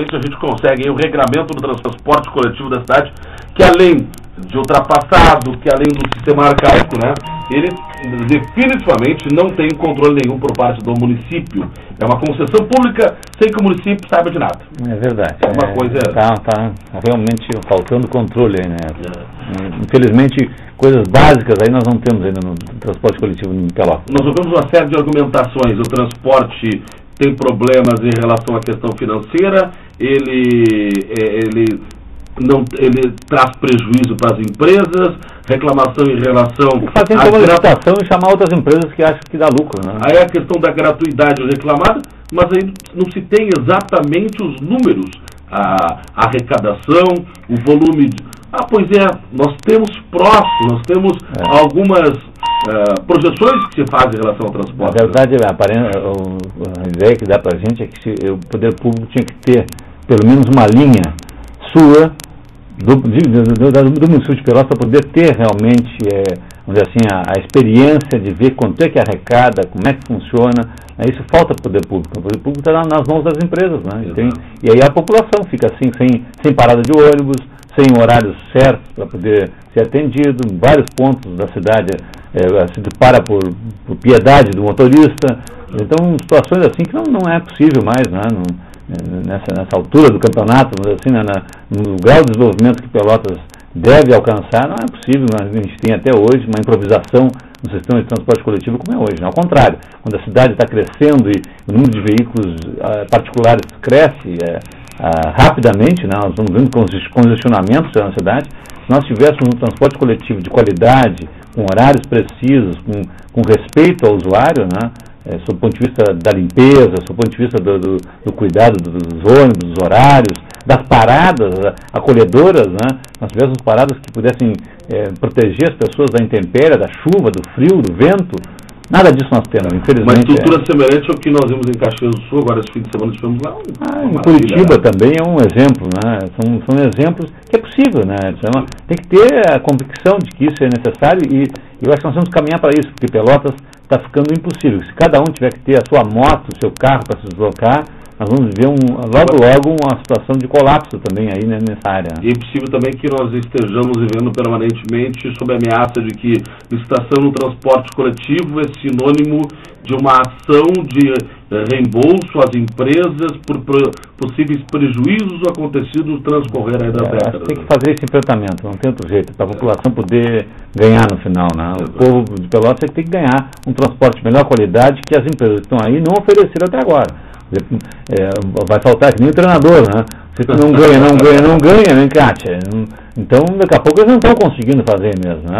se a gente consegue aí o regramento do transporte coletivo da cidade, que além de ultrapassado, que além do sistema arcaico, né, ele definitivamente não tem controle nenhum por parte do município. É uma concessão pública sem que o município saiba de nada. É verdade. É uma coisa... Tá realmente faltando controle aí, né? Infelizmente, coisas básicas aí nós não temos ainda no transporte coletivo em Pelotas. Nós ouvimos uma série de argumentações. O transporte tem problemas em relação à questão financeira, ele traz prejuízo para as empresas, reclamação em relação... Fazer uma licitação e chamar outras empresas que acham que dá lucro, né? Aí a questão da gratuidade reclamada, mas aí não se tem exatamente os números, a arrecadação, o volume... pois é, nós temos nós temos algumas projeções que se fazem em relação ao transporte. Na verdade, a ideia que dá para a gente é que o poder público tinha que ter pelo menos uma linha sua do município de Pelotas para poder ter realmente, vamos dizer assim, a experiência de ver quanto é que arrecada, como é que funciona. Isso falta para o poder público. O poder público está nas mãos das empresas, né? E aí a população fica assim, sem parada de ônibus, sem horários certos para poder ser atendido. Em vários pontos da cidade se para por piedade do motorista. Então, situações assim que não é possível mais, né? Nessa altura do campeonato, assim, no grau de desenvolvimento que Pelotas deve alcançar, não é possível. A gente tem até hoje uma improvisação no sistema de transporte coletivo como é hoje. Ao contrário, quando a cidade está crescendo e o número de veículos particulares cresce rapidamente, né, nós vamos vendo congestionamentos na cidade. Se nós tivéssemos um transporte coletivo de qualidade, com horários precisos, com respeito ao usuário, né, sob o ponto de vista da limpeza, sob o ponto de vista do cuidado dos ônibus, dos horários, das paradas acolhedoras, né? Nós tivéssemos paradas que pudessem proteger as pessoas da intempérie, da chuva, do frio, do vento. Nada disso nós temos, infelizmente. Uma estrutura semelhante ao que nós vimos em Caxias do Sul, agora esse fim de semana estivemos lá. Em Curitiba também é um exemplo, né? São exemplos que é possível, né? Tem que ter a convicção de que isso é necessário e eu acho que nós temos que caminhar para isso, porque Pelotas está ficando impossível. Se cada um tiver que ter a sua moto, o seu carro para se deslocar, nós vamos ver logo uma situação de colapso também aí, né, nessa área. E é possível também que nós estejamos vivendo permanentemente sob a ameaça de que licitação no transporte coletivo é sinônimo de uma ação de reembolso às empresas por possíveis prejuízos acontecidos no transcorrer aí das décadas. Tem que fazer esse enfrentamento, não tem outro jeito, para a população poder ganhar no final, né? O povo de Pelotas tem que ganhar um transporte de melhor qualidade que as empresas que estão aí não ofereceram até agora. Vai faltar que nem o treinador, né? Se tu não ganha, vem cá, tia. Então, daqui a pouco eles não estão conseguindo fazer mesmo, né?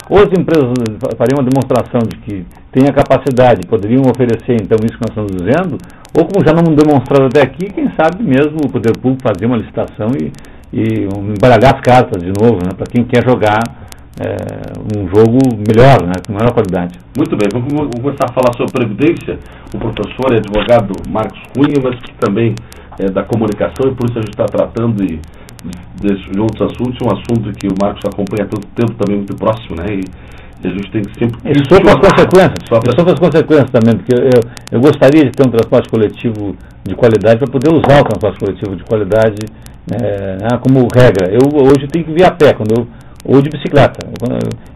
Ou as empresas fariam uma demonstração de que têm a capacidade, poderiam oferecer, então, isso que nós estamos dizendo, ou como já não demonstraram até aqui, quem sabe mesmo o poder público fazer uma licitação e embaralhar as cartas de novo, né? Para quem quer jogar um jogo melhor, né, com maior qualidade. Muito bem, vamos começar a falar sobre Previdência. O professor e advogado Marcos Cunha, mas que também é da comunicação, e por isso a gente está tratando de outros assuntos, um assunto que o Marcos acompanha há tanto tempo também muito próximo, né, e a gente tem que sempre... E sofre as consequências também, porque eu gostaria de ter um transporte coletivo de qualidade para poder usar o transporte coletivo de qualidade como regra. Eu hoje tenho que vir a pé, ou de bicicleta.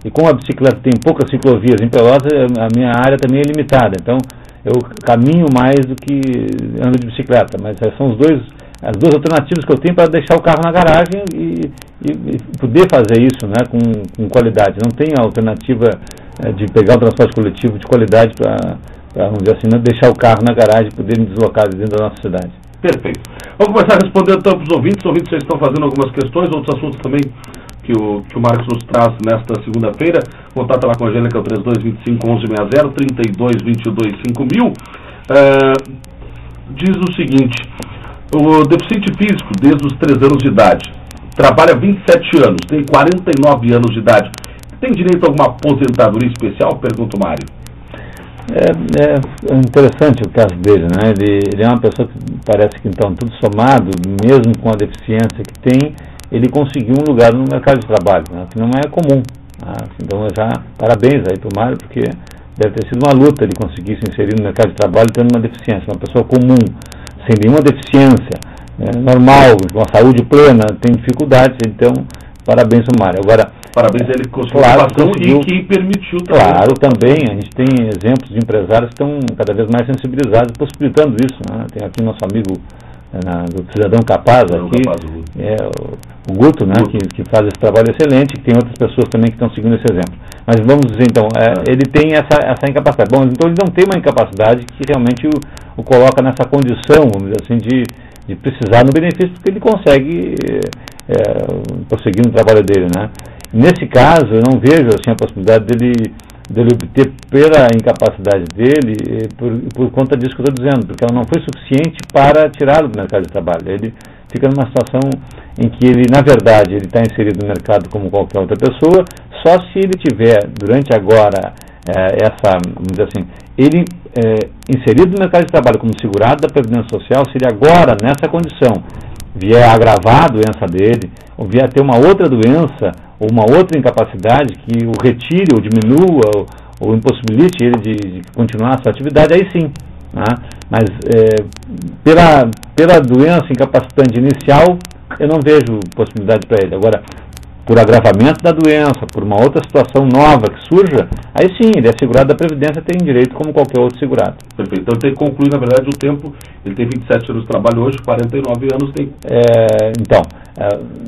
E como a bicicleta tem poucas ciclovias em Pelotas, a minha área também é limitada. Então, eu caminho mais do que ando de bicicleta. Mas são as duas alternativas que eu tenho para deixar o carro na garagem e poder fazer isso, né, com qualidade. Não tem alternativa de pegar o transporte coletivo de qualidade para, vamos dizer assim, deixar o carro na garagem e poder me deslocar dentro da nossa cidade. Perfeito. Vamos começar a responder então para os ouvintes. Os ouvintes já estão fazendo algumas questões, outros assuntos também que o Marcos nos traz nesta segunda-feira. Contato lá com a Angélica, é o 3225-1160, 3222-5000. Diz o seguinte: o deficiente físico, desde os 3 anos de idade, trabalha 27 anos, tem 49 anos de idade, tem direito a alguma aposentadoria especial? Pergunta o Mário. É interessante o caso dele, né? Ele é uma pessoa que parece que, então, tudo somado, mesmo com a deficiência que tem, ele conseguiu um lugar no mercado de trabalho, né? Que não é comum. Então, parabéns aí para o Mário, porque deve ter sido uma luta ele conseguir se inserir no mercado de trabalho tendo uma deficiência. Uma pessoa comum, sem nenhuma deficiência, normal, com a saúde plena, tem dificuldades, então, parabéns ao Mário. Agora, parabéns a ele com a conseguiu, e que permitiu também. Claro, também, a gente tem exemplos de empresários que estão cada vez mais sensibilizados, possibilitando isso, né? Tem aqui nosso amigo do Cidadão Capaz, o Guto, né, que faz esse trabalho excelente, e tem outras pessoas também que estão seguindo esse exemplo. Mas vamos dizer, então, ele tem essa incapacidade. Bom, então ele não tem uma incapacidade que realmente o coloca nessa condição, vamos dizer assim, de precisar no benefício, porque ele consegue prosseguir no trabalho dele, né? Nesse caso, eu não vejo assim, a possibilidade dele obter, pela incapacidade dele, por conta disso que eu estou dizendo, porque ela não foi suficiente para tirá-lo do mercado de trabalho. Ele fica numa situação em que ele, na verdade, ele está inserido no mercado como qualquer outra pessoa, só se ele tiver, durante agora, vamos dizer assim, ele inserido no mercado de trabalho como segurado da Previdência Social, se ele agora, nessa condição, vier agravar a doença dele, ou vier a ter uma outra doença, ou uma outra incapacidade que o retire, ou diminua, ou impossibilite ele de continuar a sua atividade, aí sim. Né? Mas pela doença incapacitante inicial, eu não vejo possibilidade para ele. Agora, por agravamento da doença, por uma outra situação nova que surja, aí sim, ele é segurado da Previdência, tem direito como qualquer outro segurado. Perfeito. Então ele tem que concluir, na verdade, o tempo. Ele tem 27 anos de trabalho hoje, 49 anos tem... Então,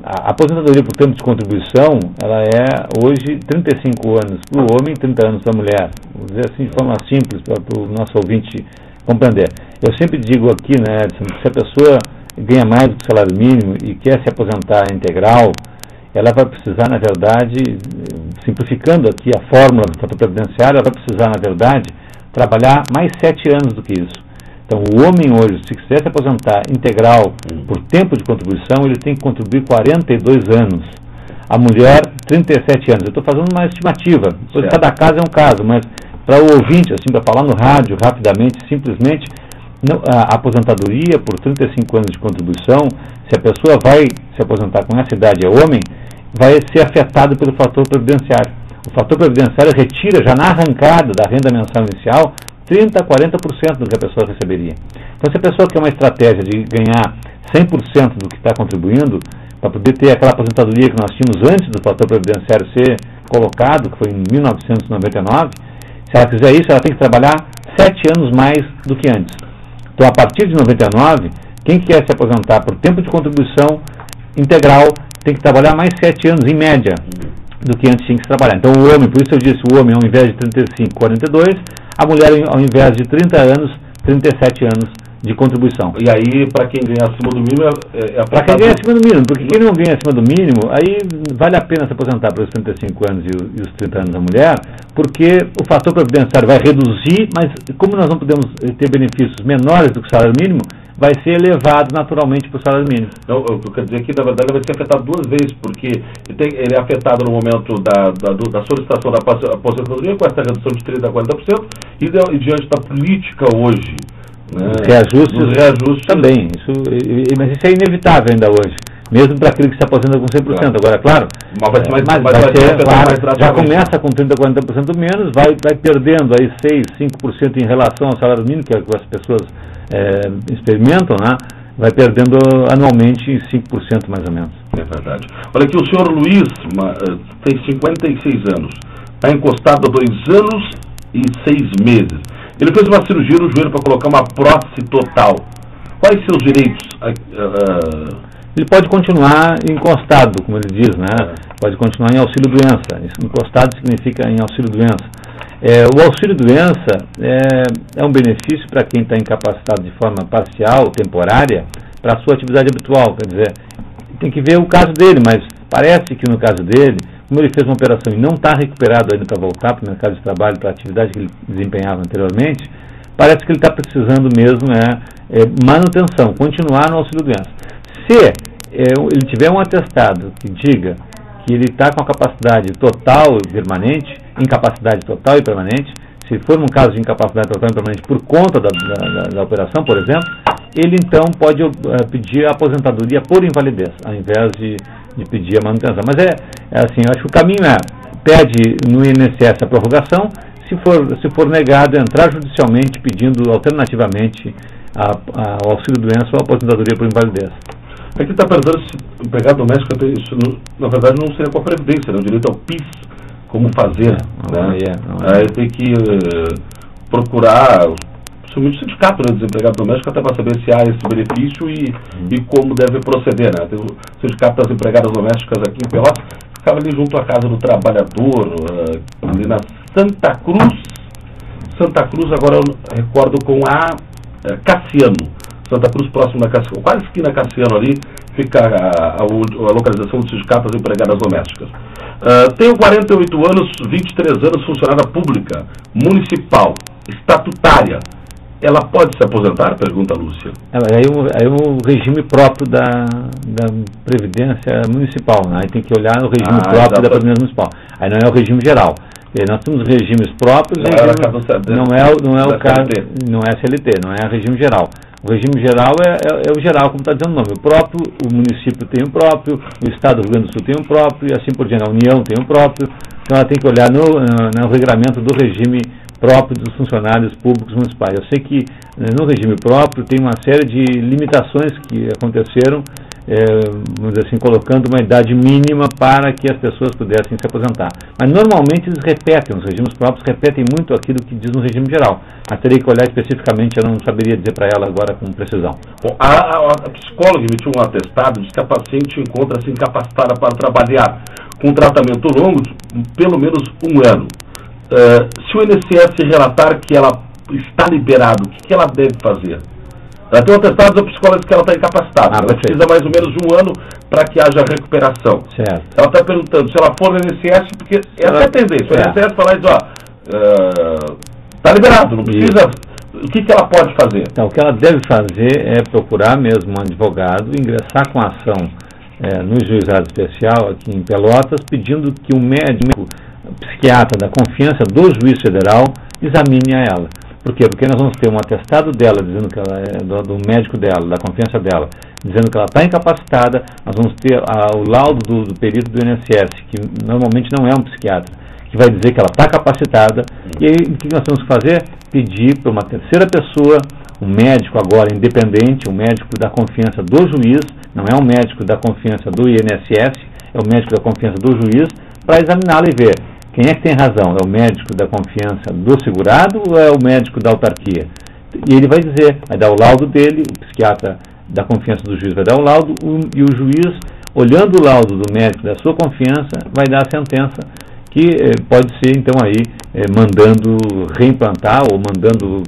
a aposentadoria por tempo de contribuição, ela é hoje 35 anos para o homem, 30 anos para a mulher. Vou dizer assim de forma simples, para o nosso ouvinte compreender. Eu sempre digo aqui, né, Edson, que se a pessoa ganha mais do que o salário mínimo e quer se aposentar integral, ela vai precisar, na verdade, simplificando aqui a fórmula do fator previdenciário, ela vai precisar, na verdade, trabalhar mais 7 anos do que isso. Então, o homem hoje, se quiser se aposentar integral por tempo de contribuição, ele tem que contribuir 42 anos. A mulher, 37 anos. Eu estou fazendo uma estimativa. Cada caso é um caso, mas para o ouvinte, assim, para falar no rádio rapidamente, simplesmente, a aposentadoria por 35 anos de contribuição, se a pessoa vai se aposentar com essa idade, é homem, vai ser afetado pelo fator previdenciário. O fator previdenciário retira já na arrancada da renda mensal inicial 30% a 40% do que a pessoa receberia. Então, se a pessoa quer uma estratégia de ganhar 100% do que está contribuindo, para poder ter aquela aposentadoria que nós tínhamos antes do fator previdenciário ser colocado, que foi em 1999, se ela fizer isso, ela tem que trabalhar 7 anos mais do que antes. Então, a partir de 99, quem quer se aposentar por tempo de contribuição integral tem que trabalhar mais 7 anos, em média, do que antes tinha que se trabalhar. Então, o homem, por isso eu disse, o homem ao invés de 35, 42, a mulher ao invés de 30 anos, 37 anos de contribuição. E aí, para quem ganha acima do mínimo, para quem ganha acima do mínimo, porque quem não ganha acima do mínimo, aí vale a pena se aposentar para os 35 anos e os 30 anos da mulher, porque o fator previdenciário vai reduzir, mas como nós não podemos ter benefícios menores do que o salário mínimo, vai ser elevado naturalmente para o salário mínimo. Então, eu quero dizer que, na verdade, ele vai ser afetado 2 vezes, porque ele é afetado no momento da solicitação da aposentadoria, com essa redução de 30% a 40%, e diante da política hoje, né, os reajustes também, mas isso é inevitável ainda hoje, mesmo para aquele que se aposenta com 100%. Claro. Agora, claro, já começa com 30% a 40% menos, vai perdendo aí 6%, 5% em relação ao salário mínimo, que é o que as pessoas experimentam, né? Vai perdendo anualmente 5% mais ou menos. É verdade. Olha aqui, o senhor Luiz tem 56 anos, está encostado há 2 anos e 6 meses. Ele fez uma cirurgia no joelho para colocar uma prótese total. Quais seus direitos? Ele pode continuar encostado, como ele diz, né? Pode continuar em auxílio-doença. Encostado significa em auxílio-doença. O auxílio-doença é um benefício para quem está incapacitado de forma parcial, temporária, para a sua atividade habitual. Quer dizer, tem que ver o caso dele, mas parece que no caso dele, como ele fez uma operação e não está recuperado ainda para voltar para o mercado de trabalho, para a atividade que ele desempenhava anteriormente, parece que ele está precisando mesmo manutenção, continuar no auxílio-doença. Se ele tiver um atestado que diga que ele está com a capacidade total e permanente, incapacidade total e permanente, se for um caso de incapacidade total e permanente por conta da operação, por exemplo, ele então pode pedir a aposentadoria por invalidez, ao invés de pedir a manutenção. Mas assim, eu acho que o caminho pede no INSS a prorrogação, se for negado, entrar judicialmente pedindo alternativamente ao auxílio-doença ou a aposentadoria por invalidez. Aqui está perguntando se empregado doméstico, isso na verdade não seria com a Previdência, né? O direito ao PIS, como fazer. Aí tem que procurar, principalmente o sindicato, né, desempregado doméstico, até para saber se há esse benefício e como deve proceder. Né? Tem o sindicato das empregadas domésticas aqui em Pelotas, ficava ali junto à Casa do Trabalhador, ali na Santa Cruz. Santa Cruz, agora eu recordo com a Cassiano. Santa Cruz, próximo da Cassiano, quase esquina Cassiano ali, fica a localização do Sindicato das Empregadas Domésticas. Tenho 48 anos, 23 anos, funcionária pública, municipal, estatutária. Ela pode se aposentar? Pergunta a Lúcia. Aí o regime próprio da Previdência Municipal, né? Aí tem que olhar o regime próprio da Previdência Municipal. Aí não é o regime geral. Nós temos regimes próprios, não é o caso, não é CLT, não é regime geral. O regime geral é o geral, como está dizendo o nome. O município tem o próprio, o Estado do Rio Grande do Sul tem o próprio, e assim por diante. A União tem o próprio. Então ela tem que olhar no regulamento do regime próprio dos funcionários públicos municipais. Eu sei que no regime próprio tem uma série de limitações que aconteceram, vamos dizer assim, colocando uma idade mínima para que as pessoas pudessem se aposentar. Mas normalmente eles repetem, os regimes próprios repetem muito aquilo que diz no regime geral. Mas teria que olhar especificamente, eu não saberia dizer para ela agora com precisão. Bom, a psicóloga emitiu um atestado, diz que a paciente encontra-se incapacitada para trabalhar com tratamento longo, pelo menos 1 ano. Se o INSS relatar que ela está liberada, o que ela deve fazer? Ela tem um atestado da psicóloga que ela está incapacitada. Ela precisa mais ou menos de 1 ano para que haja recuperação. Certo. Ela está perguntando se ela for no INSS, porque essa é a tendência. O INSS falar isso, está liberado, não precisa. O que ela pode fazer? Então, o que ela deve fazer é procurar mesmo um advogado, ingressar com a ação no juizado especial aqui em Pelotas, pedindo que um médico psiquiatra da confiança do juiz federal examine a ela. Por quê? Porque nós vamos ter um atestado dela, dizendo que ela é do médico dela, da confiança dela, dizendo que ela está incapacitada. Nós vamos ter o laudo do perito do INSS, que normalmente não é um psiquiatra, que vai dizer que ela está capacitada. E aí, o que nós temos que fazer? Pedir para uma terceira pessoa, um médico agora independente, um médico da confiança do juiz, não é um médico da confiança do INSS, é o médico da confiança do juiz, para examiná-la e ver quem é que tem razão, é o médico da confiança do segurado ou é o médico da autarquia? E ele vai dizer, vai dar o laudo dele, o psiquiatra da confiança do juiz vai dar o laudo, e o juiz, olhando o laudo do médico da sua confiança, vai dar a sentença que pode ser, então, aí, mandando reimplantar ou mandando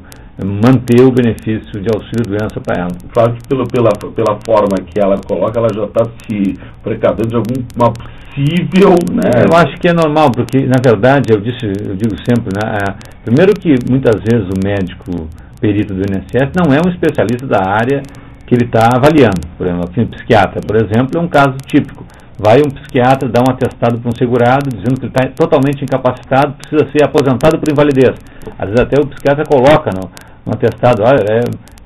manter o benefício de auxílio-doença para ela. Claro que pela forma que ela coloca, ela já está se precavendo de alguma possível, né? Eu acho que é normal, porque, na verdade, eu digo sempre, né, primeiro que muitas vezes o médico perito do INSS não é um especialista da área que ele está avaliando. Por exemplo, um psiquiatra, por exemplo, é um caso típico. Vai um psiquiatra dar um atestado para um segurado, dizendo que ele está totalmente incapacitado, precisa ser aposentado por invalidez. Às vezes até o psiquiatra coloca no atestado, olha,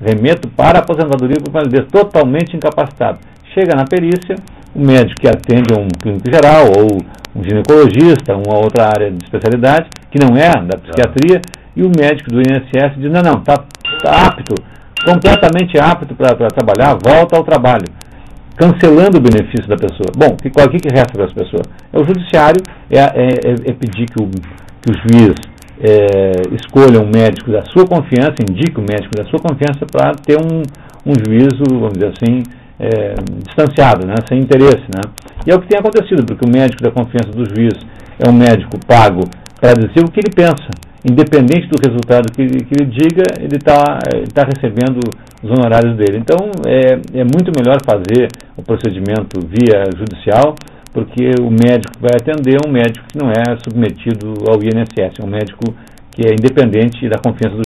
remeto para a aposentadoria por invalidez, totalmente incapacitado. Chega na perícia, o médico que atende um clínico geral, ou um ginecologista, uma outra área de especialidade, que não é da psiquiatria, e o médico do INSS diz, não, está apto, completamente apto para trabalhar, volta ao trabalho, cancelando o benefício da pessoa. Bom, o que resta para essa pessoa? O judiciário pedir que o juiz escolha um médico da sua confiança, indique o médico da sua confiança para ter um juízo, vamos dizer assim, distanciado, né, sem interesse, né? E é o que tem acontecido, porque o médico da confiança do juiz é um médico pago para dizer o que ele pensa, independente do resultado que ele diga, ele está recebendo os honorários dele. Então é muito melhor fazer o procedimento via judicial, porque o médico que vai atender é um médico que não é submetido ao INSS, é um médico que é independente da confiança do